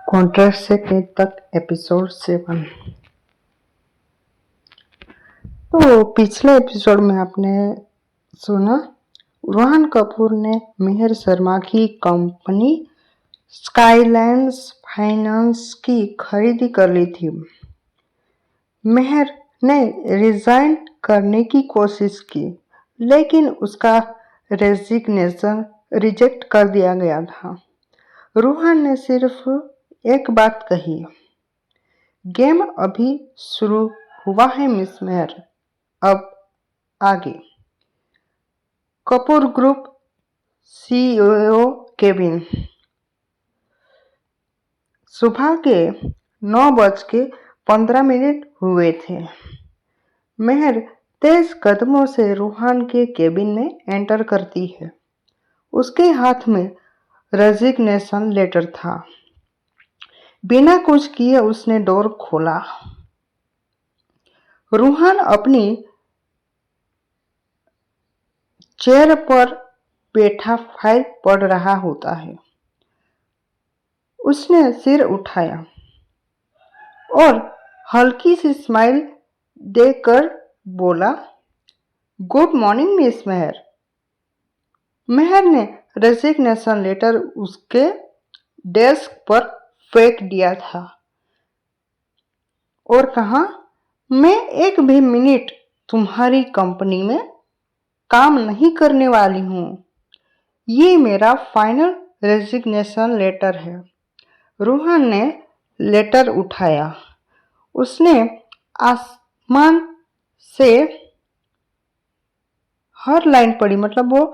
Contract से कैद तक एपिसोड 7। तो पिछले एपिसोड में आपने सुना रोहन कपूर ने मेहर शर्मा की कंपनी स्काईलाइंस फाइनेंस की खरीदी कर ली थी। मेहर ने रिजाइन करने की कोशिश की, लेकिन उसका रेजिग्नेशन रिजेक्ट कर दिया गया था। रोहन ने सिर्फ एक बात कही, गेम अभी शुरू हुआ है मिस मेहर, अब आगे। Kapoor group CEO cabin. सुबह के 9:15 हुए थे। मेहर तेज कदमों से रोहन के केबिन में एंटर करती है। उसके हाथ में रेजिग्नेशन लेटर था। बिना कुछ किए उसने डोर खोला। रोहन अपनी चेयर पर बैठा फाइल पढ़ रहा होता है। उसने सिर उठाया और हल्की सी स्माइल देकर बोला, गुड मॉर्निंग मिस मेहर। मेहर ने रेजिग्नेशन लेटर उसके डेस्क पर फेंक दिया था और कहा, मैं एक भी मिनट तुम्हारी कंपनी में काम नहीं करने वाली हूँ। ये मेरा फाइनल रेजिग्नेशन लेटर है। रोहन ने लेटर उठाया। उसने आसमान से हर लाइन पढ़ी, मतलब वो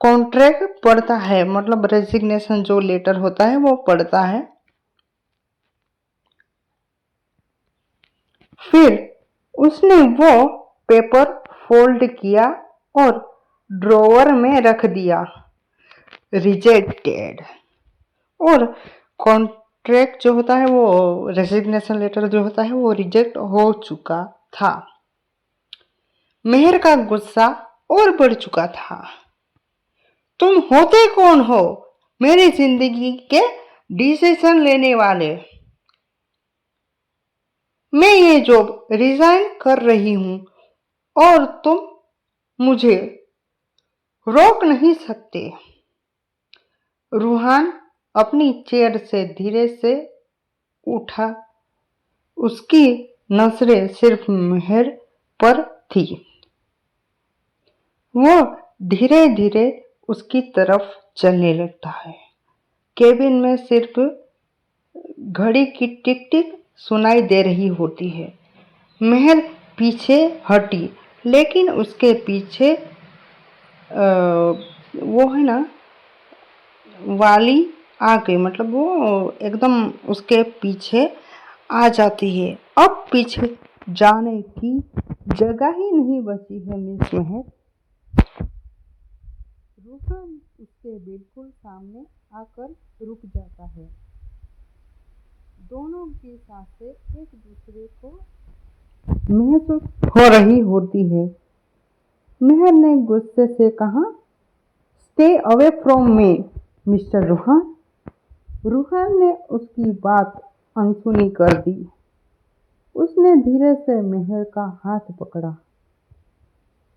कॉन्ट्रैक्ट पढ़ता है, मतलब रेजिग्नेशन जो लेटर होता है वो पढ़ता है। फिर उसने वो पेपर फोल्ड किया और ड्रॉवर में रख दिया। रिजेक्टेड। और कॉन्ट्रैक्ट जो होता है वो रेजिग्नेशन लेटर जो होता है वो रिजेक्ट हो चुका था। मेहर का गुस्सा और बढ़ चुका था। तुम होते कौन हो मेरी जिंदगी के डिसीजन लेने वाले? मैं ये जॉब रिजाइन कर रही हूं और तुम मुझे रोक नहीं सकते। रोहन अपनी चेयर से धीरे से उठा। उसकी नजरें सिर्फ मेहर पर थी। वो धीरे धीरे उसकी तरफ चलने लगता है। केबिन में सिर्फ घड़ी की टिक टिक सुनाई दे रही होती है। मेहर पीछे हटी, लेकिन उसके पीछे वो है ना वाली आ गई, मतलब वो एकदम उसके पीछे आ जाती है। अब पीछे जाने की जगह ही नहीं बची है मिस मेहर। रोहन उसके बिल्कुल सामने आकर रुक जाता है। दोनों की सांसें एक दूसरे को महसूस हो रही होती है। मेहर ने गुस्से से कहा, stay away from me mister Rohan. Rohan ने उसकी बात अनसुनी कर दी। उसने धीरे से मेहर का हाथ पकड़ा।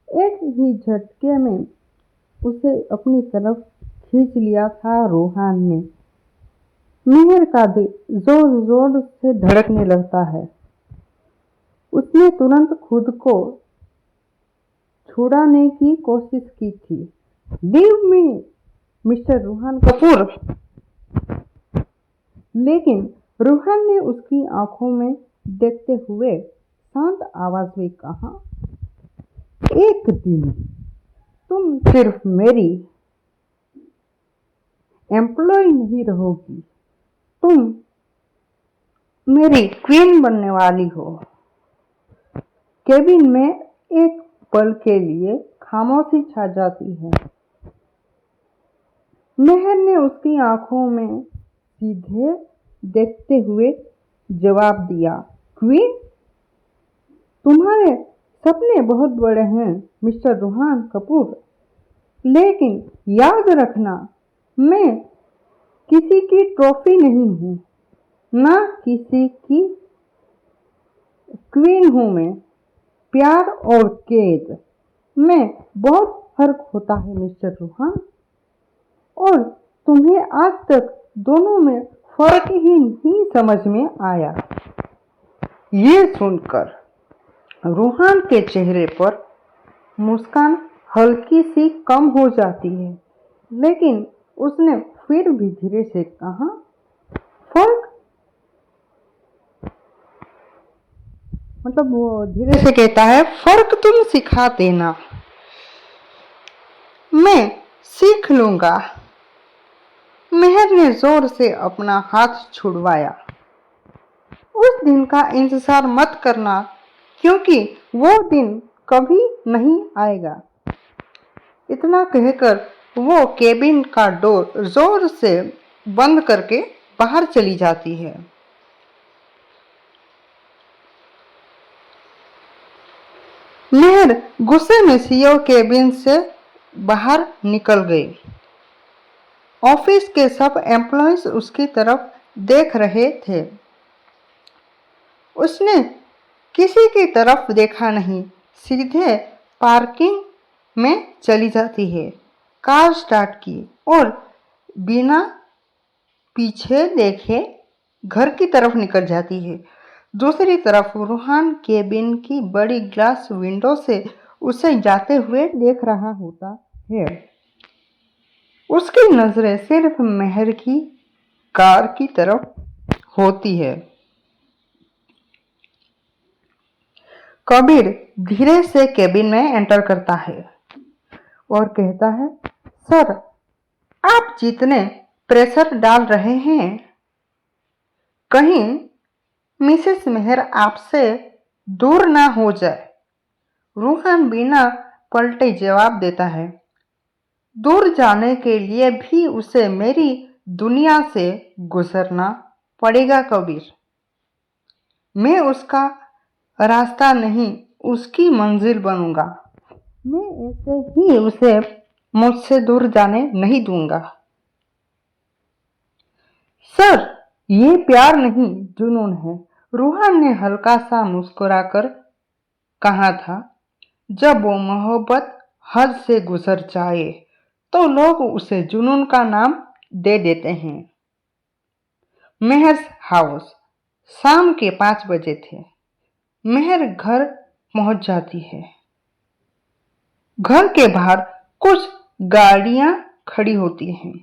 एक ही झटके में उसे अपनी तरफ खींच लिया था। रोहन ने मेहर का दिल जोर जोर से धड़कने लगता है। उसने तुरंत खुद को छुड़ाने की कोशिश की थी। Leave me mister Rohan Kapoor. लेकिन रोहन ने उसकी आंखों में देखते हुए शांत आवाज में कहा, एक दिन तुम सिर्फ मेरी एम्प्लॉय नहीं रहोगी, तुम मेरी क्वीन बनने वाली हो। केबिन में एक पल के लिए खामोशी छा जाती है। मेहर ने उसकी आंखों में सीधे देखते हुए जवाब दिया, क्वीन? तुम्हारे सपने बहुत बड़े हैं मिस्टर रोहन कपूर, लेकिन याद रखना, मैं किसी की ट्रॉफी नहीं हूँ, ना किसी की क्वीन हूं मैं। प्यार और कैद में बहुत फर्क होता है मिस्टर रूहान, और तुम्हें आज तक दोनों में फर्क ही नहीं समझ में आया। ये सुनकर रूहान के चेहरे पर मुस्कान हल्की सी कम हो जाती है, लेकिन उसने फिर भी धीरे से कहा, फर्क मतलब वो धीरे से कहता है, फर्क तुम सिखा देना, मैं सीख लूंगा। मेहर ने जोर से अपना हाथ छुड़वाया। उस दिन का इंतजार मत करना, क्योंकि वो दिन कभी नहीं आएगा। इतना कहकर वो केबिन का डोर जोर से बंद करके बाहर चली जाती है। मेहर गुस्से में सीईओ केबिन से बाहर निकल गई। ऑफिस के सब एम्प्लॉयज उसकी तरफ देख रहे थे। उसने किसी की तरफ देखा नहीं, सीधे पार्किंग में चली जाती है। कार स्टार्ट की और बिना पीछे देखे घर की तरफ निकल जाती है। दूसरी तरफ रूहान केबिन की बड़ी ग्लास विंडो से उसे जाते हुए देख रहा होता है। उसकी नजरें सिर्फ मेहर की कार की तरफ होती है। कबीर धीरे से केबिन में एंटर करता है और कहता है, सर, आप जितने प्रेशर डाल रहे हैं, कहीं मिसेस मेहर आपसे दूर ना हो जाए। रूहान बिना पलटे जवाब देता है, दूर जाने के लिए भी उसे मेरी दुनिया से गुजरना पड़ेगा कबीर। मैं उसका रास्ता नहीं, उसकी मंजिल बनूंगा। मैं ऐसे ही उसे मुझसे दूर जाने नहीं दूंगा। सर, ये प्यार नहीं, जुनून है। रूहान ने हल्का सा मुस्कुराकर कहा था, जब वो मोहब्बत हद से गुजर जाए तो लोग उसे जुनून का नाम दे देते हैं। मेहर्स हाउस शाम के 5 बजे थे। मेहर घर पहुंच जाती है। घर के बाहर कुछ गाड़ियां खड़ी होती हैं।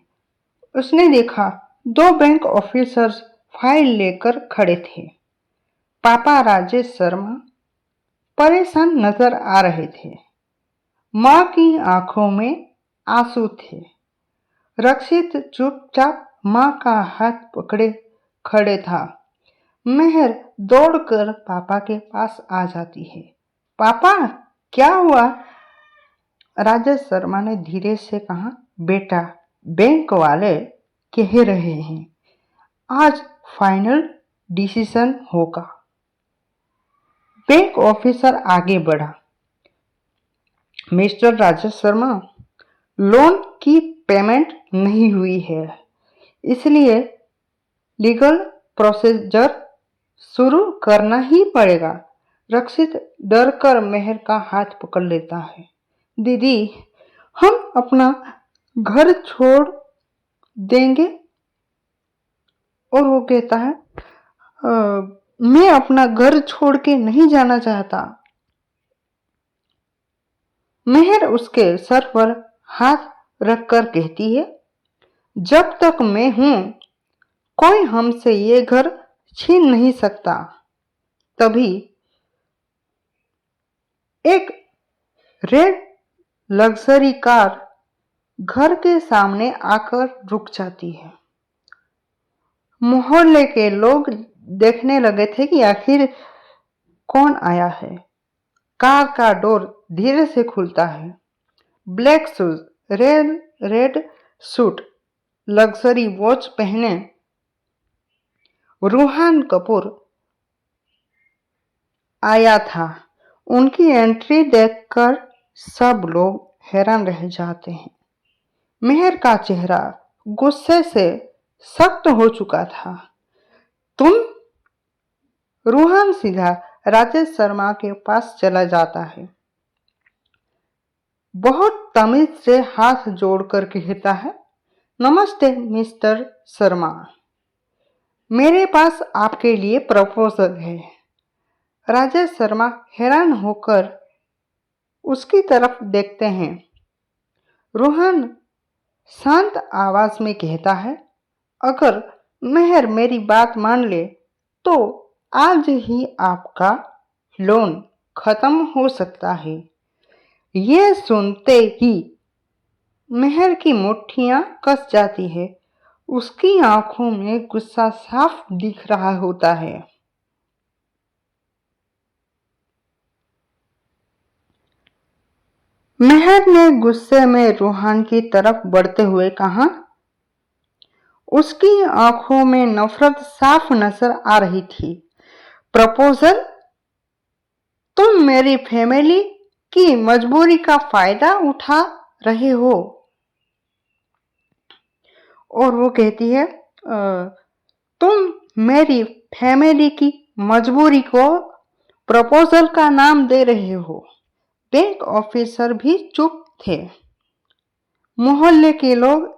उसने देखा 2 बैंक ऑफिसर्स फाइल लेकर खड़े थे। पापा राजेश शर्मा परेशान नजर आ रहे थे। माँ की आंखों में आंसू थे। रक्षित चुपचाप माँ का हाथ पकड़े खड़े था। मेहर दौड़कर पापा के पास आ जाती है। पापा, क्या हुआ? राजेश शर्मा ने धीरे से कहा, बेटा, बैंक वाले कह रहे हैं आज फाइनल डिसीजन होगा। बैंक ऑफिसर आगे बढ़ा, मिस्टर राजेश शर्मा, लोन की पेमेंट नहीं हुई है, इसलिए लीगल प्रोसीजर शुरू करना ही पड़ेगा। रक्षित डर कर मेहर का हाथ पकड़ लेता है। दीदी, हम अपना घर छोड़ देंगे। और वो कहता है, मैं अपना घर छोड़ के नहीं जाना चाहता। मेहर उसके सर पर हाथ रखकर कहती है, जब तक मैं हूं कोई हमसे ये घर छीन नहीं सकता। तभी एक रेड लग्जरी कार घर के सामने आकर रुक जाती है। मोहल्ले के लोग देखने लगे थे कि आखिर कौन आया है। कार का डोर धीरे से खुलता है। Black shoes, red suit, luxury watch पहने रूहान कपूर आया था। उनकी एंट्री देखकर सब लोग हैरान रह जाते हैं। मेहर का चेहरा गुस्से से सख्त हो चुका था। तुम? रूहान सीधा राजेश शर्मा के पास चला जाता है। बहुत तमीज से हाथ जोड़कर कहता है, नमस्ते मिस्टर शर्मा, मेरे पास आपके लिए प्रपोजल है। राजेश शर्मा हैरान होकर उसकी तरफ देखते हैं। रोहन शांत आवाज में कहता है, अगर मेहर मेरी बात मान ले तो आज ही आपका लोन खत्म हो सकता है। ये सुनते ही मेहर की मुट्ठियां कस जाती है। उसकी आंखों में गुस्सा साफ दिख रहा होता है। मेहर ने गुस्से में रूहान की तरफ बढ़ते हुए कहा। उसकी आंखों में नफरत साफ नजर आ रही थी। प्रपोजल? तुम मेरी फैमिली की मजबूरी का फायदा उठा रहे हो? और वो कहती है, तुम मेरी फैमिली की मजबूरी को प्रपोजल का नाम दे रहे हो। बैंक ऑफिसर भी चुप थे। मोहल्ले के लोग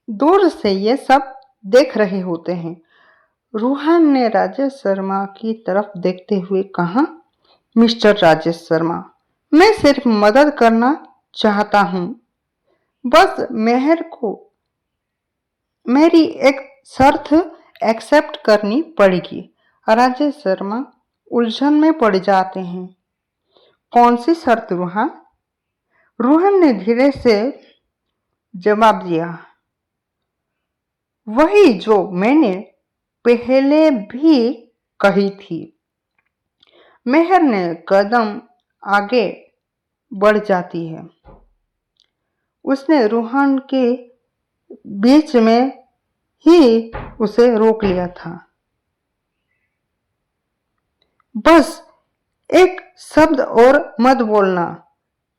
दूर से ये सब देख रहे होते हैं। रूहान ने राजेश शर्मा की तरफ देखते हुए कहा, मिस्टर राजेश शर्मा, मैं सिर्फ मदद करना चाहता हूं। बस मेहर को मेरी एक शर्त एक्सेप्ट करनी पड़ेगी। राजेश शर्मा उलझन में पड़ जाते हैं। कौन सी शर्त रूहान? रूहान ने धीरे से जवाब दिया, वही जो मैंने पहले भी कही थी। मेहर ने कदम आगे बढ़ जाती है। उसने रूहान के बीच में ही उसे रोक लिया था। बस एक शब्द और मत बोलना।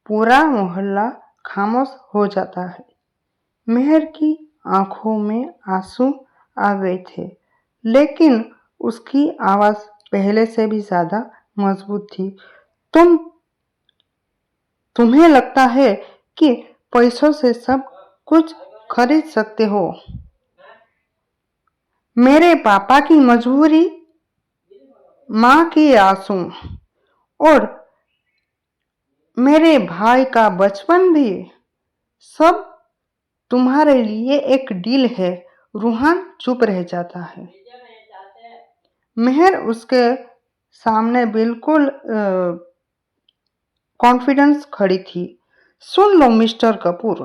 पूरा मोहल्ला खामोश हो जाता है। मेहर की आंखों में आंसू आ गए थे, लेकिन उसकी आवाज पहले से भी ज्यादा मजबूत थी। तुम्हें लगता है कि पैसों से सब कुछ खरीद सकते हो? मेरे पापा की मजबूरी, माँ के आंसू और मेरे भाई का बचपन भी सब तुम्हारे लिए एक डील है। रूहान चुप रह जाता है। मेहर उसके सामने बिल्कुल कॉन्फिडेंस खड़ी थी। सुन लो मिस्टर कपूर,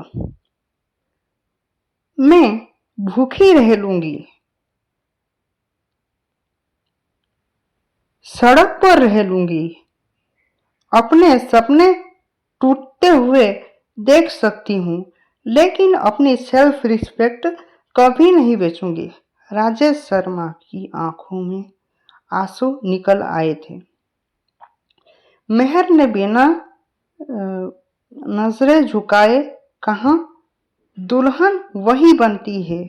मैं भूखी रह लूंगी, सड़क पर रह लूंगी, अपने सपने टूटते हुए देख सकती हूँ, लेकिन अपनी सेल्फ रिस्पेक्ट कभी नहीं बेचूंगी। राजेश शर्मा की आंखों में आंसू निकल आए थे। मेहर ने बिना नजरें झुकाए कहा, दुल्हन वही बनती है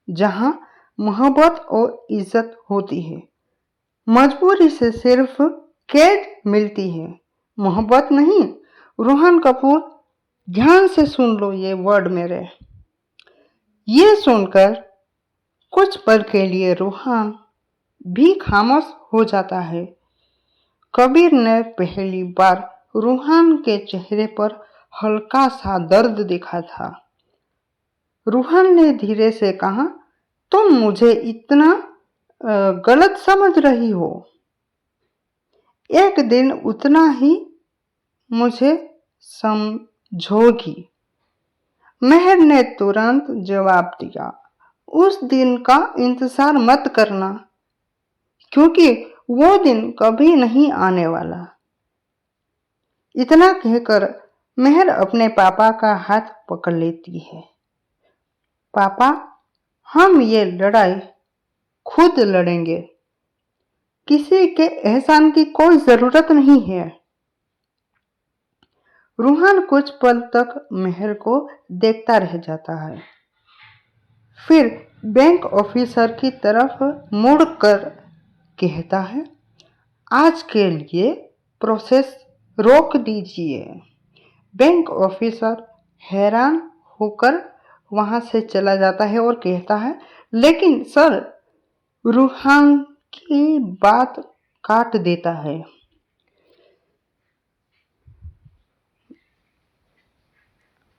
जहां मोहब्बत और इज्जत होती है। मजबूरी से सिर्फ कैद मिलती है, मोहब्बत नहीं। रोहन कपूर, ध्यान से सुन लो ये वर्ड मेरे। ये सुनकर कुछ पल के लिए रोहन भी खामोश हो जाता है। कबीर ने पहली बार रूहान के चेहरे पर हल्का सा दर्द देखा था। रूहान ने धीरे से कहा, तुम मुझे इतना गलत समझ रही हो। एक दिन उतना ही मुझे समझोगी। मेहर ने तुरंत जवाब दिया, उस दिन का इंतजार मत करना, क्योंकि वो दिन कभी नहीं आने वाला। इतना कहकर मेहर अपने पापा का हाथ पकड़ लेती है। पापा, हम ये लड़ाई खुद लड़ेंगे, किसी के एहसान की कोई जरूरत नहीं है। रूहान कुछ पल तक मेहर को देखता रह जाता है। फिर बैंक ऑफिसर की तरफ मुड़कर कहता है, आज के लिए प्रोसेस रोक दीजिए। बैंक ऑफिसर हैरान होकर वहां से चला जाता है और कहता है, लेकिन सर, रूहान की बात काट देता है।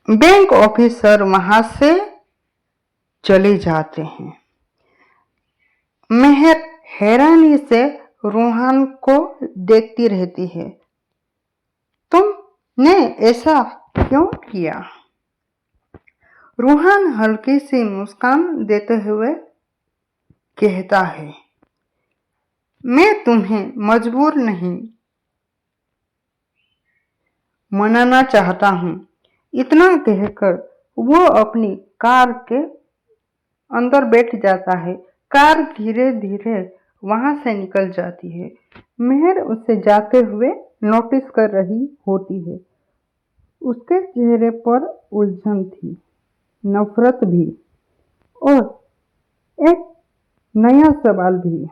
बैंक ऑफिसर वहां से चले जाते हैं। मेहर हैरानी से रूहान को देखती रहती है। तुमने ऐसा क्यों किया? रूहान हल्की सी मुस्कान देते हुए कहता है, मैं तुम्हें मजबूर नहीं मनाना चाहता हूं। इतना कहकर वो अपनी कार के अंदर बैठ जाता है। कार धीरे धीरे वहां से निकल जाती है। मेहर उसे जाते हुए नोटिस कर रही होती है। उसके चेहरे पर उलझन थी, नफरत भी, और एक नया सवाल भी।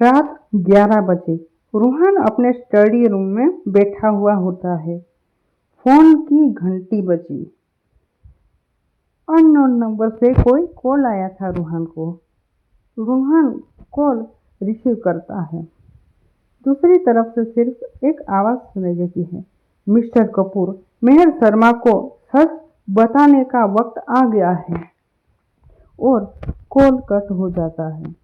रात 11 बजे रूहान अपने स्टडी रूम में बैठा हुआ होता है। फोन की घंटी बजी। अननोन नंबर से कोई कॉल आया था रूहान को। रूहान कॉल रिसीव करता है। दूसरी तरफ से सिर्फ एक आवाज सुनाई देती है, मिस्टर कपूर, मेहर शर्मा को सच बताने का वक्त आ गया है। और कॉल कट हो जाता है।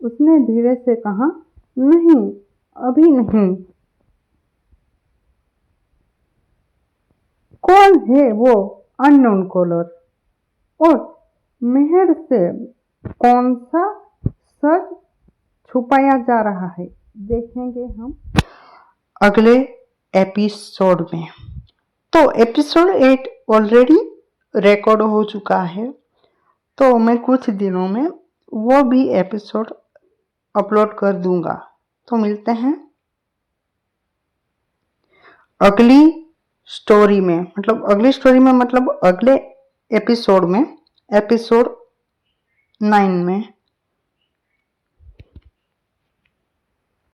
उसने धीरे से कहा, नहीं, अभी नहीं। कौन है वो अननोन कॉलर? और मेहर से कौन सा सच छुपाया जा रहा है, देखेंगे हम अगले एपिसोड में। तो एपिसोड 8 ऑलरेडी रिकॉर्ड हो चुका है, तो मैं कुछ दिनों में वो भी एपिसोड अपलोड कर दूंगा। तो मिलते हैं अगली स्टोरी में, मतलब अगले एपिसोड में, एपिसोड 9 में।